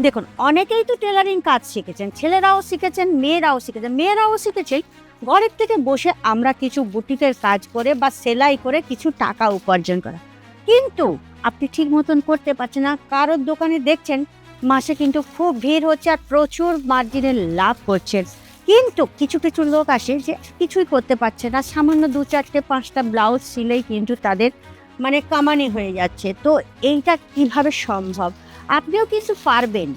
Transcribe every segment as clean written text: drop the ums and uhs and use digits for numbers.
দেখুন, অনেকেই তো টেলারিং কাজ শিখেছেন, ছেলেরাও শিখেছেন, মেয়েরাও শিখেছেন। মেয়েরাও শিখেছে ঘরের থেকে বসে আমরা কিছু বুটিকের কাজ করে বা সেলাই করে কিছু টাকা উপার্জন করা। কিন্তু আপনি ঠিক মতন করতে পারছেন না। কারোর দোকানে দেখছেন মাসে কিন্তু খুব ভিড় হচ্ছে আর প্রচুর মার্জিনের লাভ করছেন। কিন্তু কিছু কিছু লোক আসে যে কিছুই করতে পারছে না, সামান্য ২, ৪, ৫টা ব্লাউজ সিলেই কিন্তু তাদের মানে কামানি হয়ে যাচ্ছে। তো এইটা কিভাবে সম্ভব? আপনিও কিন্তু পারবেন।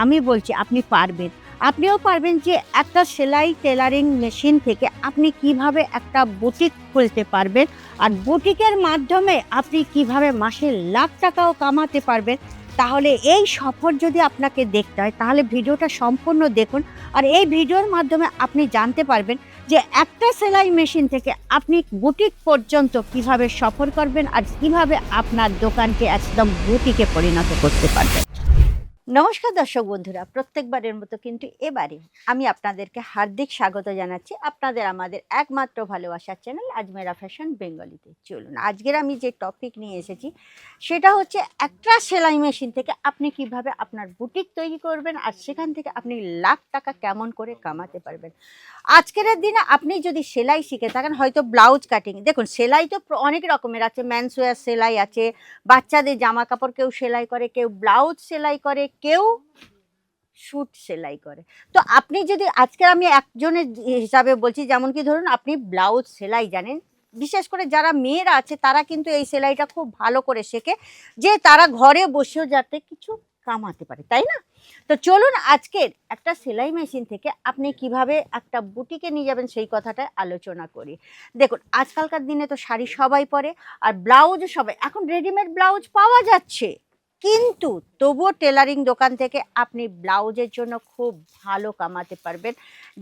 আমি বলছি আপনি পারবেন। আপনিও পারবেন যে একটা সেলাই টেলারিং মেশিন থেকে আপনি কিভাবে একটা বুটিক খুলতে পারবেন। আর বুটিকের মাধ্যমে আপনি কিভাবে মাসে লাখ টাকাও কামাতে পারবেন। তাহলে এই সফর যদি আপনাকে দেখতে হয় তাহলে ভিডিওটা সম্পূর্ণ দেখুন। আর এই ভিডিওর মাধ্যমে আপনি জানতে পারবেন যে একটা সেলাই মেশিন থেকে আপনি বুটিক পর্যন্ত কিভাবে সফর করবেন আর কিভাবে আপনার দোকানকে একদম বুটিকে পরিণত করতে পারবেন। নমস্কার দর্শক বন্ধুরা, প্রত্যেকবারের মতো কিন্তু এবারে আমি আপনাদেরকে হার্দিক স্বাগত জানাচ্ছি আপনাদের আমাদের একমাত্র ভালোবাসার চ্যানেল আজমেরা ফ্যাশন বেঙ্গলিতে। চলুন, আজকের আমি যে টপিক নিয়ে এসেছি সেটা হচ্ছে একটা সেলাই মেশিন থেকে আপনি কিভাবে আপনার বুটিক তৈরি করবেন আর সেখান থেকে আপনি লাখ টাকা কেমন করে কামাতে পারবেন। আজকের দিনে আপনি যদি সেলাই শিখে থাকেন, হয়তো ব্লাউজ কাটিং, দেখুন সেলাই তো অনেক রকমের আছে। ম্যানসওয়্যার সেলাই আছে, বাচ্চাদের জামা কাপড় কেউ সেলাই করে, কেউ ব্লাউজ সেলাই করে, কেউ স্যুট সেলাই করে। তো আপনি যদি আজকে আমি একজনের হিসাবে বলছি, যেমন কি ধরুন আপনি ব্লাউজ সেলাই জানেন, বিশেষ করে যারা মেয়েরা আছে তারা কিন্তু এই সেলাইটা খুব ভালো করে শেখে যে তারা ঘরে বসেও যাতে কিছু কামাতে পারে, তাই না? তো চলুন আজকের একটা সেলাই মেশিন থেকে আপনি কিভাবে একটা বুটিকে নিয়ে যাবেন সেই কথাটা আলোচনা করি। দেখুন, আজকালকার দিনে তো শাড়ি সবাই পরে আর ব্লাউজ সবাই, এখন রেডিমেড ব্লাউজ পাওয়া যাচ্ছে, কিন্তু তবুও টেলারিং দোকান থেকে আপনি ব্লাউজের জন্য খুব ভালো কামাতে পারবেন।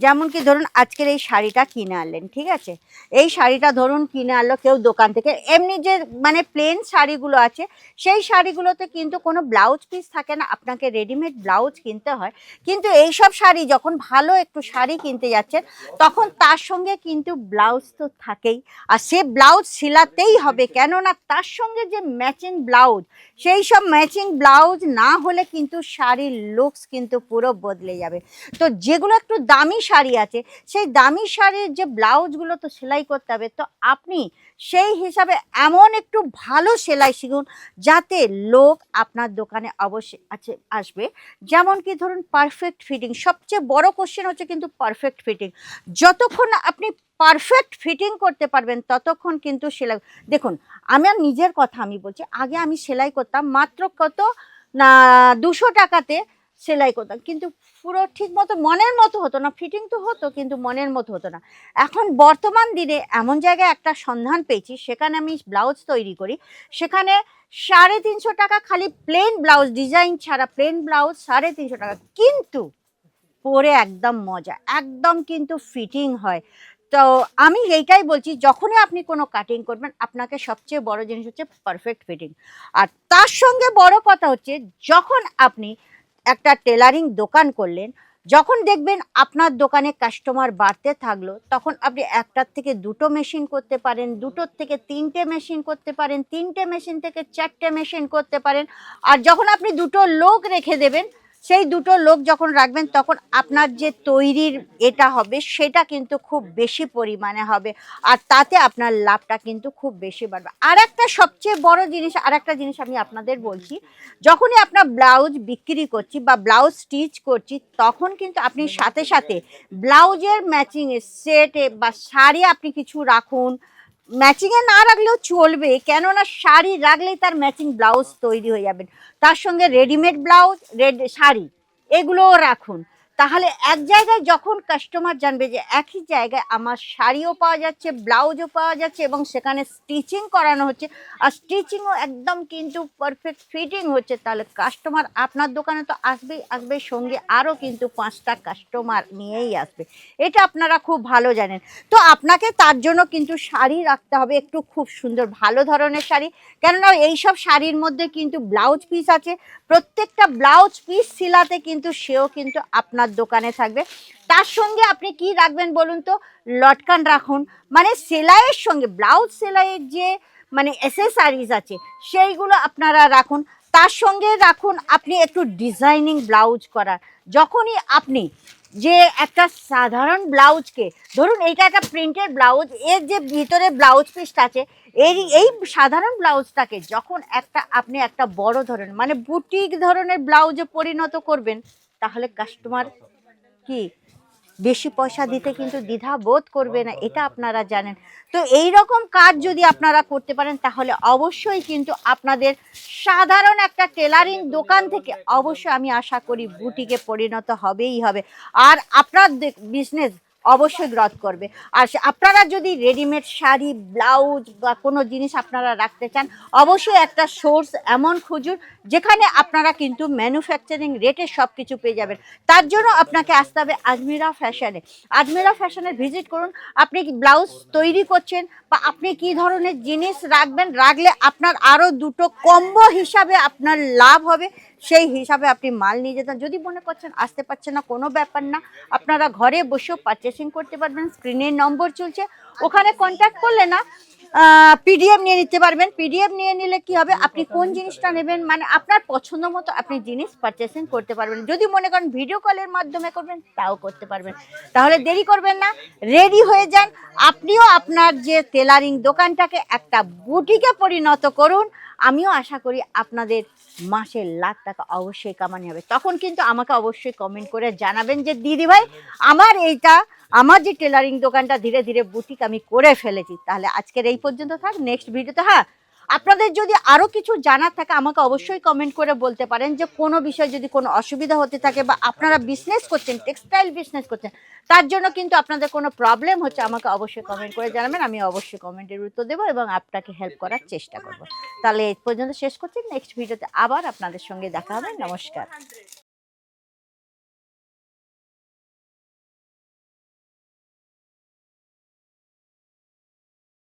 যেমন কি ধরুন আজকের এই শাড়িটা কিনে আনলেন, ঠিক আছে? এই শাড়িটা ধরুন কিনে আনলো কেউ দোকান থেকে, এমনি যে মানে প্লেন শাড়িগুলো আছে সেই শাড়িগুলোতে কিন্তু কোনো ব্লাউজ পিস থাকে না, আপনাকে রেডিমেড ব্লাউজ কিনতে হয়। কিন্তু এইসব শাড়ি যখন ভালো একটু শাড়ি কিনতে যাচ্ছেন তখন তার সঙ্গে কিন্তু ব্লাউজ তো থাকেই, আর সে ব্লাউজ সিলাতেই হবে, কেননা তার সঙ্গে যে ম্যাচিং ব্লাউজ, সেই সব ম্যাচিং ব্লাউজ না হলে কিন্তু শাড়ির লুকস কিন্তু পুরো বদলে যাবে। তো যেগুলো একটু দামি শাড়ি আছে সেই দামি শাড়ির যে ব্লাউজগুলো তো সেলাই করতে হবে, তো আপনি সেই হিসাবে এমন একটু ভালো সেলাই শিখুন যাতে লোক আপনার দোকানে অবশ্যই আসবে। যেমন কি ধরুন পারফেক্ট ফিটিং, সবচেয়ে বড় কোশ্চেন হচ্ছে কিন্তু পারফেক্ট ফিটিং। যতক্ষণ না আপনি পারফেক্ট ফিটিং করতে পারবেন ততক্ষণ কিন্তু সেলাই। দেখুন, আমার নিজের কথা আমি বলছি, আগে আমি সেলাই করতাম মাত্র কত না 200 টাকাতে সেলাই করতাম, কিন্তু পুরো ঠিক মতো মনের মতো হতো না, ফিটিং তো হতো কিন্তু মনের মতো হতো না। এখন বর্তমান দিনে এমন জায়গায় একটা সন্ধান পেয়েছি, সেখানে আমি ব্লাউজ তৈরি করি, সেখানে 350 টাকা খালি প্লেন ব্লাউজ, ডিজাইন ছাড়া প্লেন ব্লাউজ 350 টাকা, কিন্তু পরে একদম মজা, একদম কিন্তু ফিটিং হয়। তো আমি এইটাই বলছি, যখনই আপনি কোনো কাটিং করবেন আপনাকে সবচেয়ে বড় জিনিস হচ্ছে পারফেক্ট ফিটিং। আর তার সঙ্গে বড় কথা হচ্ছে, যখন আপনি একটা টেলারিং দোকান করলেন, যখন দেখবেন আপনার দোকানে কাস্টমার বাড়তে থাকলো, তখন আপনি একটার থেকে দুটো মেশিন করতে পারেন, দুটোর থেকে তিনটে মেশিন করতে পারেন, তিনটে মেশিন থেকে চারটে মেশিন করতে পারেন। আর যখন আপনি দুটো লোক রেখে দেবেন, সেই দুটো লোক যখন রাখবেন তখন আপনার যে তৈরির এটা হবে সেটা কিন্তু খুব বেশি পরিমাণে হবে, আর তাতে আপনার লাভটা কিন্তু খুব বেশি বাড়বে। আর একটা সবচেয়ে বড় জিনিস, আর একটা জিনিস আমি আপনাদের বলছি, যখনই আপনার ব্লাউজ বিক্রি করছি বা ব্লাউজ স্টিচ করছি তখন কিন্তু আপনি সাথে সাথে ব্লাউজের ম্যাচিংয়ে সেটে বা শাড়ি আপনি কিছু রাখুন। ম্যাচিংয়ে না রাখলেও চলবে, কেননা শাড়ি রাখলেই তার ম্যাচিং ব্লাউজ তৈরি হয়ে যাবে। তার সঙ্গে রেডিমেড ব্লাউজ, শাড়ি, এগুলোও রাখুন। তাহলে এক জায়গায় যখন কাস্টমার জানবে যে একই জায়গায় আমার শাড়িও পাওয়া যাচ্ছে, ব্লাউজও পাওয়া যাচ্ছে এবং সেখানে স্টিচিং করানো হচ্ছে, আর স্টিচিংও একদম কিন্তু পারফেক্ট ফিটিং হচ্ছে, তাহলে কাস্টমার আপনার দোকানে তো আসবেই আসবে, সঙ্গে আরও কিন্তু 5টা কাস্টমার নিয়েই আসবে। এটা আপনারা খুব ভালো জানেন। তো আপনাকে তার জন্য কিন্তু শাড়ি রাখতে হবে একটু খুব সুন্দর ভালো ধরনের শাড়ি, কেননা এইসব শাড়ির মধ্যে কিন্তু ব্লাউজ পিস আছে, প্রত্যেকটা ব্লাউজ পিস সিলাতে কিন্তু সেও কিন্তু আপনার দোকানে থাকবে। তার সঙ্গে আপনি কি রাখবেন বলুন তো? লটকান রাখুন, মানে সেলাইয়ের সঙ্গে ব্লাউজ সেলাইয়ের যে মানে অ্যাসেসারিজ আছে সেইগুলো আপনারা রাখুন। তার সঙ্গে রাখুন আপনি একটু ডিজাইনিং ব্লাউজ করার। যখনই আপনি যে একটা সাধারণ ব্লাউজকে, ধরুন এইটা একটা প্রিন্টের ব্লাউজ, এর যে ভিতরে ব্লাউজ পিসটা আছে, এই সাধারণ ব্লাউজটাকে যখন আপনি একটা বড় ধরনের মানে বুটিক ধরনের ব্লাউজে পরিণত করবেন, তাহলে কাস্টমার কি বেশি পয়সা দিতে কিন্তু দ্বিধা বোধ করবে না, এটা আপনারা জানেন। তো এই রকম কাজ যদি আপনারা করতে পারেন, তাহলে অবশ্যই কিন্তু আপনাদের সাধারণ একটা টেলারিং দোকান থেকে অবশ্যই আমি আশা করি বুটিকে পরিণত হবেই হবে, আর আপনার বিজনেস অবশ্যই গ্রোথ করবে। আর আপনারা যদি রেডিমেড শাড়ি, ব্লাউজ বা কোনো জিনিস আপনারা রাখতে চান, অবশ্যই একটা সোর্স এমন খুঁজুন যেখানে আপনারা কিন্তু ম্যানুফ্যাকচারিং রেটে সব কিছু পেয়ে যাবেন। তার জন্য আপনাকে আসতে হবে আজমিরা ফ্যাশনে। আজমিরা ফ্যাশনে ভিজিট করুন। আপনি কি ব্লাউজ তৈরি করছেন বা আপনি কি ধরনের জিনিস রাখবেন, রাখলে আপনার আরও দুটো কম্বো হিসাবে আপনার লাভ হবে, সেই হিসাবে আপনি মাল নিয়ে যেতেন। যদি মনে করছেন আসতে পারছেন না, কোনো ব্যাপার না, আপনারা ঘরে বসেও পারচেসিং করতে পারবেন। স্ক্রিনের নম্বর চলছে, ওখানে কন্ট্যাক্ট করলে না পিডিএফ নিয়ে নিতে পারবেন। পিডিএফ নিয়ে নিলে কি হবে, আপনি কোন জিনিসটা নেবেন মানে আপনার পছন্দ মতো আপনি জিনিস পারচেসিং করতে পারবেন। যদি মনে করেন ভিডিও কলের মাধ্যমে করবেন, তাও করতে পারবেন। তাহলে দেরি করবেন না, রেডি হয়ে যান। আপনিও আপনার যে টেলারিং দোকানটাকে একটা বুটিকে পরিণত করুন। আমিও আশা করি আপনাদের মাসে লাখ টাকা অবশ্যই কামানো হবে। তখন কিন্তু আমাকে অবশ্যই কমেন্ট করে জানাবেন যে দিদি ভাই আমার যে টেলারিং দোকানটা ধীরে ধীরে বুটিক আমি করে ফেলেছি। তাহলে আজকের এই পর্যন্ত থাক, নেক্সট ভিডিওতে হ্যাঁ আপনাদের যদি আরও কিছু জানার থাকে আমাকে অবশ্যই কমেন্ট করে বলতে পারেন, যে কোনো বিষয়ে যদি কোনো অসুবিধা হতে থাকে বা আপনারা বিজনেস করছেন, টেক্সটাইল বিজনেস করছেন, তার জন্য কিন্তু আপনাদের কোনো প্রবলেম হচ্ছে, আমাকে অবশ্যই কমেন্ট করে জানাবেন। আমি অবশ্যই কমেন্টের উত্তর দেবো এবং আপনাকে হেল্প করার চেষ্টা করব। তাহলে এই পর্যন্ত শেষ করছি, নেক্সট ভিডিওতে আবার আপনাদের সঙ্গে দেখা হবে। নমস্কার।